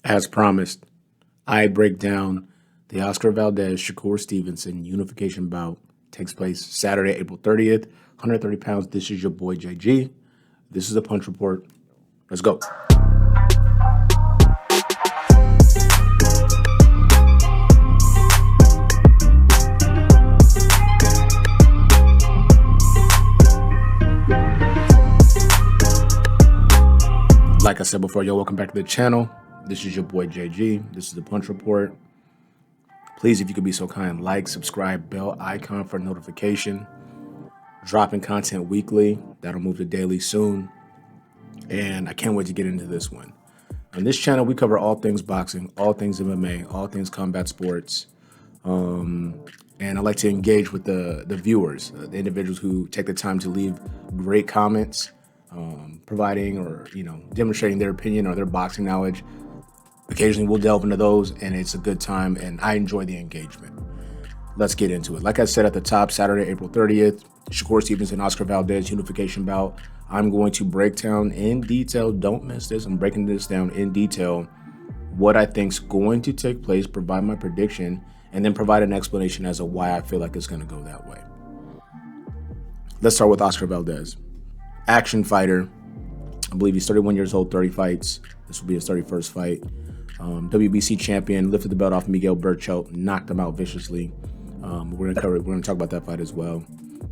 As promised, I break down the Oscar Valdez Shakur Stevenson Unification bout. Takes place Saturday, April 30th, 130 pounds. This is your boy JG. This is the Punch Report. Let's go. Like I said before, yo, welcome back to the channel. This is your boy JG. This is the Punch Report. Please, if you could be so kind, like, subscribe, bell icon for notification. Dropping content weekly. That'll move to daily soon. And I can't wait to get into this one. On this channel, we cover all things boxing, all things MMA, all things combat sports. And I like to engage with the viewers, the individuals who take the time to leave great comments, providing or demonstrating their opinion or their boxing knowledge. Occasionally we'll delve into those, and it's a good time, and I enjoy the engagement. Let's get into it. Like I said at the top, Saturday, April 30th, Shakur Stevenson, Oscar Valdez Unification bout. I'm going to break down in detail, don't miss this, I'm breaking this down in detail, what I think's going to take place, provide my prediction, and then provide an explanation as to why I feel like it's going to go that way. Let's start with Oscar Valdez. Action fighter. I believe he's 31 years old, 30 fights. This will be his 31st fight. WBC champion, lifted the belt off Miguel Berchelt, knocked him out viciously. We're going to talk about that fight as well.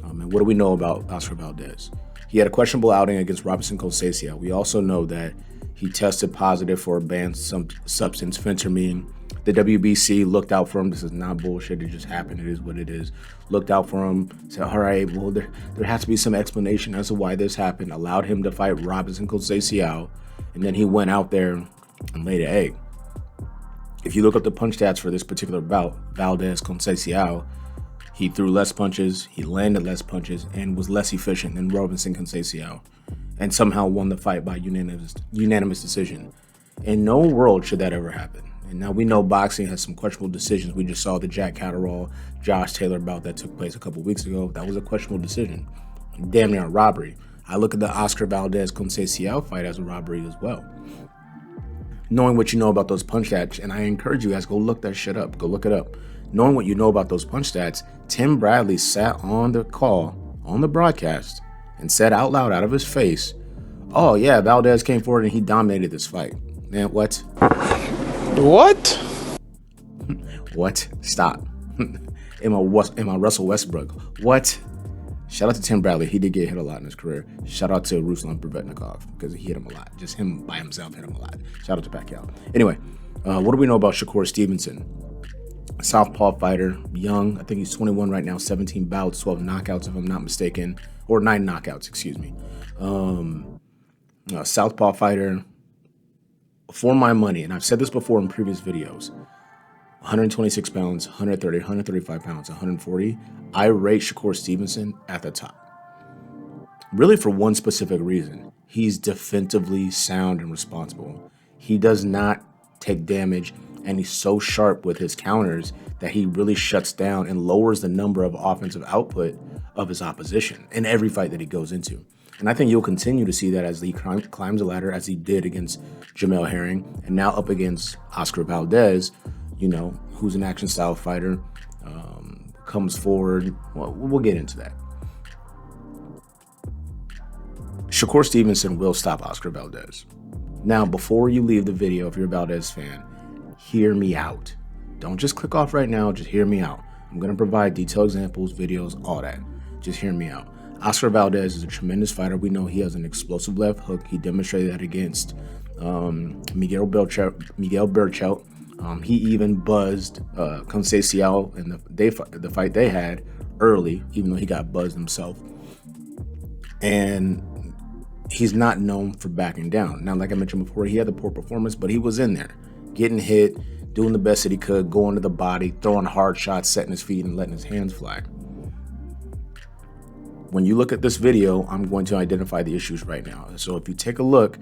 And what do we know about Oscar Valdez? He had a questionable outing against Robinson Conceição. We also know that he tested positive for a banned substance, phentermine. The WBC looked out for him. This is not bullshit. It just happened. It is what it is. Looked out for him. Said, all right, well, there has to be some explanation as to why this happened. Allowed him to fight Robinson Conceição. And then he went out there and laid an egg. If you look up the punch stats for this particular bout, Valdez Conceição, he threw less punches, he landed less punches, and was less efficient than Robinson Conceição, and somehow won the fight by unanimous decision. In no world should that ever happen. And now we know boxing has some questionable decisions. We just saw the Jack Catterall, Josh Taylor bout that took place a couple weeks ago. That was a questionable decision. Damn near a robbery. I look at the Oscar Valdez Conceição fight as a robbery as well. Knowing what you know about those punch stats, and I encourage you guys, go look that shit up. Go look it up. Knowing what you know about those punch stats, Tim Bradley sat on the call, on the broadcast, and said out loud, out of his face, oh yeah, Valdez came forward and he dominated this fight. Man, what? What? What? Stop. Am I Russell Westbrook? What? Shout out to Tim Bradley. He did get hit a lot in his career. Shout out to Ruslan Provetnikov because he hit him a lot. Just him by himself hit him a lot. Shout out to Pacquiao. Anyway, what do we know about Shakur Stevenson? Southpaw fighter, young. I think he's 21 right now. 17 bouts, 12 knockouts if I'm not mistaken, or 9 knockouts. Excuse me. Southpaw fighter. For my money, and I've said this before in previous videos, 126 pounds, 130, 135 pounds, 140. I rate Shakur Stevenson at the top. Really for one specific reason. He's defensively sound and responsible. He does not take damage, and he's so sharp with his counters that he really shuts down and lowers the number of offensive output of his opposition in every fight that he goes into. And I think you'll continue to see that as he climbs the ladder, as he did against Jamel Herring, and now up against Oscar Valdez, who's an action style fighter, comes forward. Well, we'll get into that. Shakur Stevenson will stop Oscar Valdez. Now, before you leave the video, if you're a Valdez fan, hear me out. Don't just click off right now, just hear me out. I'm going to provide detailed examples, videos, all that. Just hear me out. Oscar Valdez is a tremendous fighter. We know he has an explosive left hook. He demonstrated that against Miguel Berchelt. He even buzzed Conceição in the fight they had early, even though he got buzzed himself. And he's not known for backing down. Now, like I mentioned before, he had the poor performance, but he was in there, getting hit, doing the best that he could, going to the body, throwing hard shots, setting his feet, and letting his hands fly. When you look at this video, I'm going to identify the issues right now. So if you take a look,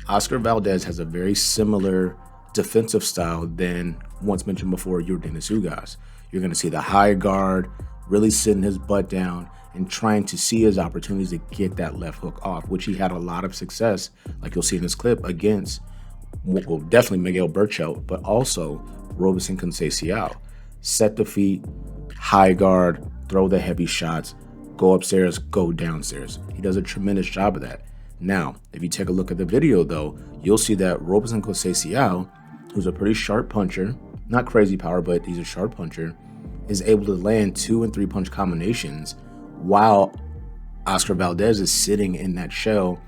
Oscar Valdez has a very similar defensive style than once mentioned before, Yordenis Ugas. You're going to see the high guard, really sitting his butt down and trying to see his opportunities to get that left hook off, which he had a lot of success, like you'll see in this clip, against well, definitely Miguel Burchell, but also Robeson Conceição. Set the feet, high guard, throw the heavy shots, go upstairs, go downstairs. He does a tremendous job of that. Now, if you take a look at the video, though, you'll see that Robeson Conceição, who's a pretty sharp puncher, not crazy power, but he's a sharp puncher, is able to land 2 and 3 punch combinations while Oscar Valdez is sitting in that shell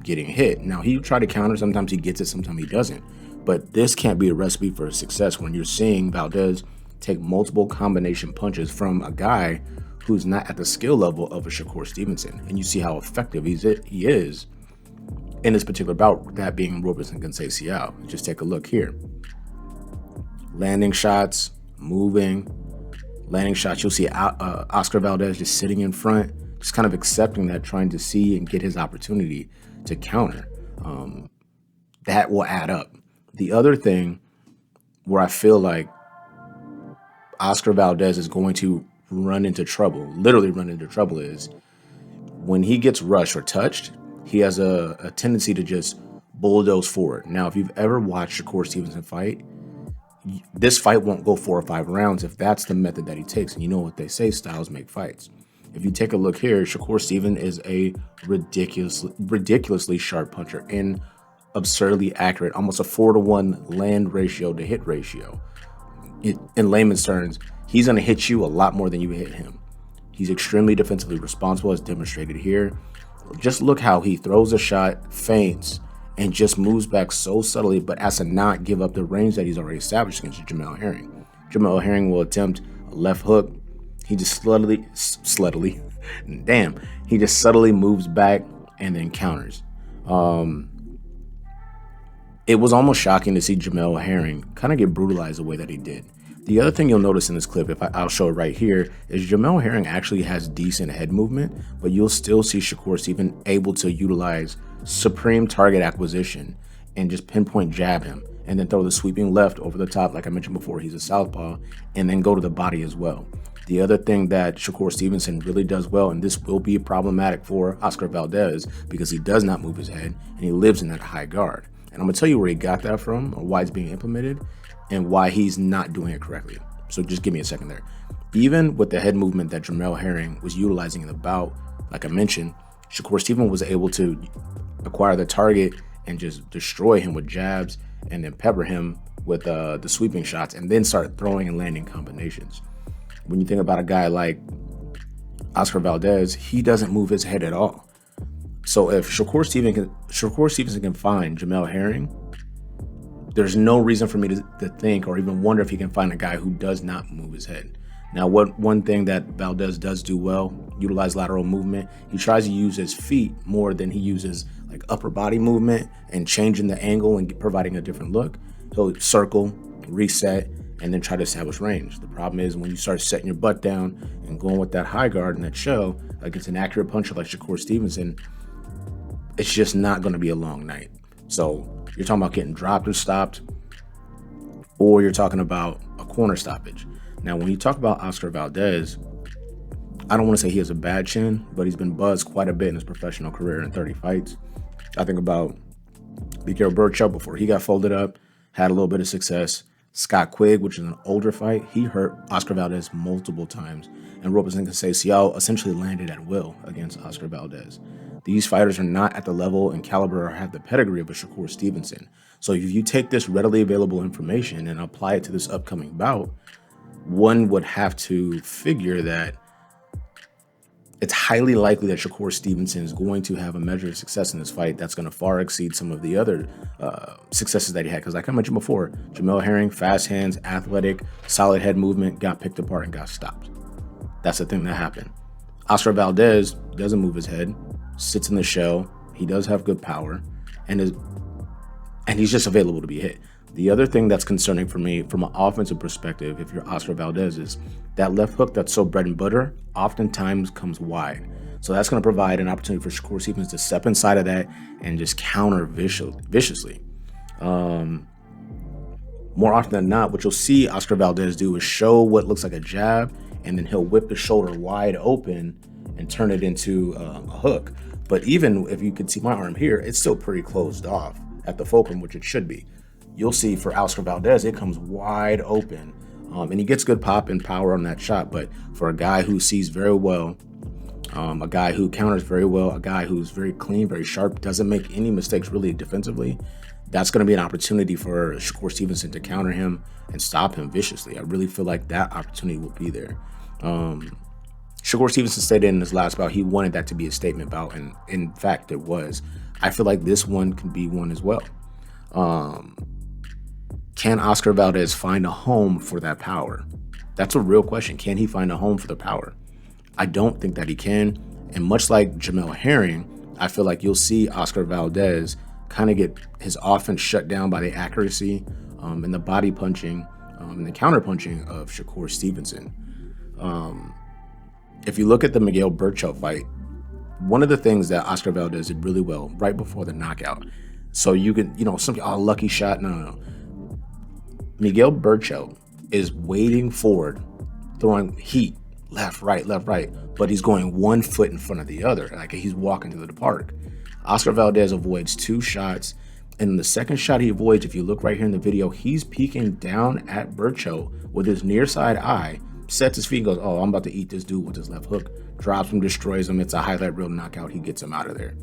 getting hit. Now, he try to counter. Sometimes he gets it, sometimes he doesn't. But this can't be a recipe for success when you're seeing Valdez take multiple combination punches from a guy who's not at the skill level of a Shakur Stevenson. And you see how effective he is in this particular bout, that being Robeson Conceição. Just take a look here. Landing shots, moving, landing shots. You'll see Oscar Valdez just sitting in front, just kind of accepting that, trying to see and get his opportunity to counter. That will add up. The other thing where I feel like Oscar Valdez is going to run into trouble, literally run into trouble, is when he gets rushed or touched, he has a tendency to just bulldoze forward. Now, if you've ever watched Shakur Stevenson fight, this fight won't go 4 or 5 rounds if that's the method that he takes. And you know what they say, styles make fights. If you take a look here, Shakur Stevenson is a ridiculously sharp puncher and absurdly accurate, almost a 4-to-1 land ratio to hit ratio. In layman's terms, he's going to hit you a lot more than you hit him. He's extremely defensively responsible, as demonstrated here. Just look how he throws a shot, feints, and just moves back so subtly, but has to not give up the range that he's already established against Jamel Herring. Jamel Herring will attempt a left hook. He just subtly moves back and then counters. It was almost shocking to see Jamel Herring kind of get brutalized the way that he did. The other thing you'll notice in this clip, I'll show it right here, is Jamel Herring actually has decent head movement, but you'll still see Shakur Stevenson able to utilize supreme target acquisition and just pinpoint jab him and then throw the sweeping left over the top. Like I mentioned before, he's a southpaw, and then go to the body as well. The other thing that Shakur Stevenson really does well, and this will be problematic for Oscar Valdez because he does not move his head and he lives in that high guard. And I'm going to tell you where he got that from, or why it's being implemented, and why he's not doing it correctly. So just give me a second there. Even with the head movement that Jamel Herring was utilizing in the bout, like I mentioned, Shakur Stevenson was able to acquire the target and just destroy him with jabs and then pepper him with the sweeping shots and then start throwing and landing combinations. When you think about a guy like Oscar Valdez, he doesn't move his head at all. So if Shakur Stevenson can find Jamel Herring, there's no reason for me to think or even wonder if he can find a guy who does not move his head. Now, one thing that Valdez does do well, utilize lateral movement. He tries to use his feet more than he uses like upper body movement and changing the angle and providing a different look. He'll circle, reset, and then try to establish range. The problem is when you start setting your butt down and going with that high guard and that shell against an accurate puncher like Shakur Stevenson, it's just not going to be a long night. So you're talking about getting dropped or stopped, or you're talking about a corner stoppage. Now, when you talk about Oscar Valdez, I don't want to say he has a bad chin, but he's been buzzed quite a bit in his professional career in 30 fights. I think about Miguel Burchell before he got folded up, had a little bit of success. Scott Quigg, which is an older fight, he hurt Oscar Valdez multiple times. And Robeson Conceição essentially landed at will against Oscar Valdez. These fighters are not at the level and caliber or have the pedigree of a Shakur Stevenson. So if you take this readily available information and apply it to this upcoming bout, one would have to figure that it's highly likely that Shakur Stevenson is going to have a measure of success in this fight that's going to far exceed some of the other successes that he had. Because like I mentioned before, Jamel Herring, fast hands, athletic, solid head movement, got picked apart and got stopped. That's the thing that happened. Oscar Valdez doesn't move his head, sits in the shell. He does have good power, and he's just available to be hit. The other thing that's concerning for me from an offensive perspective, if you're Oscar Valdez, is that left hook that's so bread and butter oftentimes comes wide. So that's going to provide an opportunity for Shakur Stevenson to step inside of that and just counter viciously. More often than not, what you'll see Oscar Valdez do is show what looks like a jab, and then he'll whip the shoulder wide open and turn it into a hook. But even if you can see my arm here, it's still pretty closed off. at the fulcrum, which it should be. You'll see for Oscar Valdez, it comes wide open. And he gets good pop and power on that shot. But for a guy who sees very well, a guy who counters very well, a guy who's very clean, very sharp, doesn't make any mistakes really defensively, that's going to be an opportunity for Shakur Stevenson to counter him and stop him viciously. I really feel like that opportunity will be there. Shakur Stevenson stated in his last bout he wanted that to be a statement bout, and in fact it was. I feel like this one can be one as well. Can Oscar Valdez find a home for that power? That's a real question. Can he find a home for the power? I don't think that he can. And much like Jamel Herring, I feel like you'll see Oscar Valdez kind of get his offense shut down by the accuracy and the body punching and the counter punching of Shakur Stevenson. If you look at the Miguel Berchelt fight, one of the things that Oscar Valdez did really well right before the knockout. So you could, some lucky shot. No. Miguel Berchelt is waiting forward, throwing heat, left, right, but he's going 1 foot in front of the other, like he's walking through the park. Oscar Valdez avoids 2 shots, and the second shot he avoids, if you look right here in the video, he's peeking down at Berchelt with his near side eye, sets his feet and goes, oh, I'm about to eat this dude with his left hook, drops him, destroys him. It's a highlight reel knockout. He gets him out of there.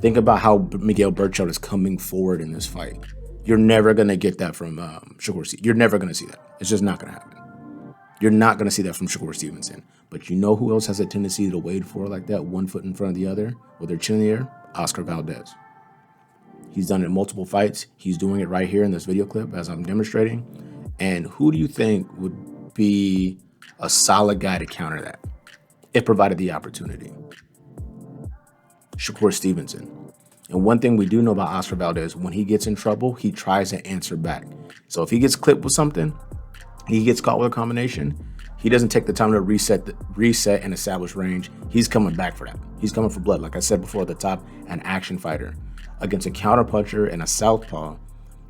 Think about how Miguel Berchelt is coming forward in this fight. You're never going to get that from Shakur Stevenson. You're never going to see that. It's just not going to happen. You're not going to see that from Shakur Stevenson. But you know who else has a tendency to wade forward like that, 1 foot in front of the other, with their chin in the air? Oscar Valdez. He's done it in multiple fights. He's doing it right here in this video clip as I'm demonstrating. And who do you think would be a solid guy to counter that, if provided the opportunity? Shakur Stevenson. And one thing we do know about Oscar Valdez, when he gets in trouble, he tries to answer back. So if he gets clipped with something, he gets caught with a combination, he doesn't take the time to reset and establish range. He's coming back for that. He's coming for blood. Like I said before at the top, an action fighter against a counterpuncher and a southpaw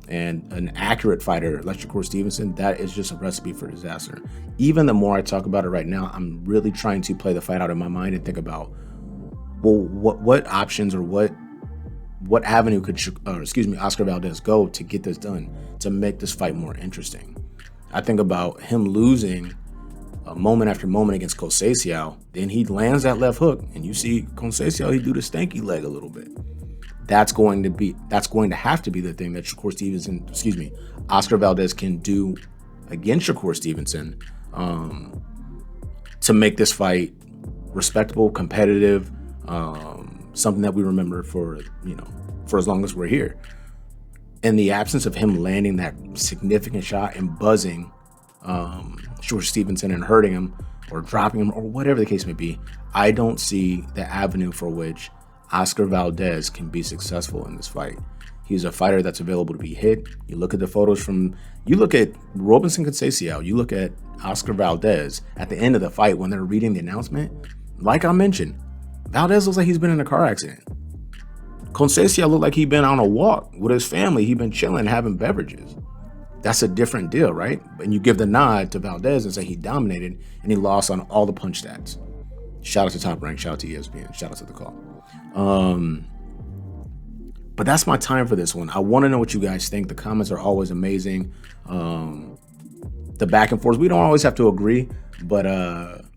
and an accurate fighter like Shakur Stevenson, that is just a recipe for disaster. Even the more I talk about it right now, I'm really trying to play the fight out in my mind and think about, well, what options or what avenue could Oscar Valdez go to get this done, to make this fight more interesting. I think about him losing moment after moment against Conceição, then he lands that left hook, and you see Conceição, he do the stanky leg a little bit. That's going to have to be the thing that Oscar Valdez can do against Shakur Stevenson to make this fight respectable, competitive, something that we remember for as long as we're here. In the absence of him landing that significant shot and buzzing Shakur Stevenson and hurting him or dropping him or whatever the case may be, I don't see the avenue for which Oscar Valdez can be successful in this fight. He's a fighter that's available to be hit. You look at the photos you look at Robinson Conceição, you look at Oscar Valdez at the end of the fight when they're reading the announcement. Like I mentioned, Valdez looks like he's been in a car accident. Conceição looked like he'd been on a walk with his family. He'd been chilling, having beverages. That's a different deal, right? And you give the nod to Valdez and say he dominated and he lost on all the punch stats. Shout out to Top Rank, shout out to ESPN, shout out to The Call. But that's my time for this one. I want to know what you guys think. The comments are always amazing. The back and forth, we don't always have to agree, but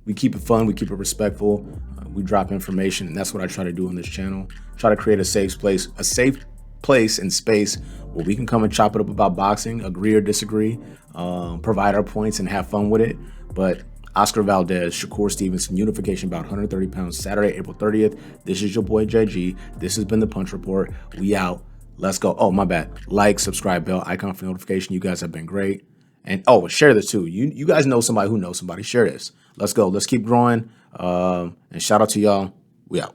we keep it fun, we keep it respectful. We drop information, and that's what I try to do on this channel. Try to create a safe place and space where we can come and chop it up about boxing, agree or disagree, provide our points and have fun with it. But Oscar Valdez, Shakur Stevenson, Unification, about 130 pounds, Saturday, April 30th. This is your boy JG. This has been the Punch Report. We out. Let's go. Oh, my bad. Like, subscribe, bell icon for notification. You guys have been great. And share this too. You guys know somebody who knows somebody. Share this. Let's go. Let's keep growing. And shout out to y'all. We out.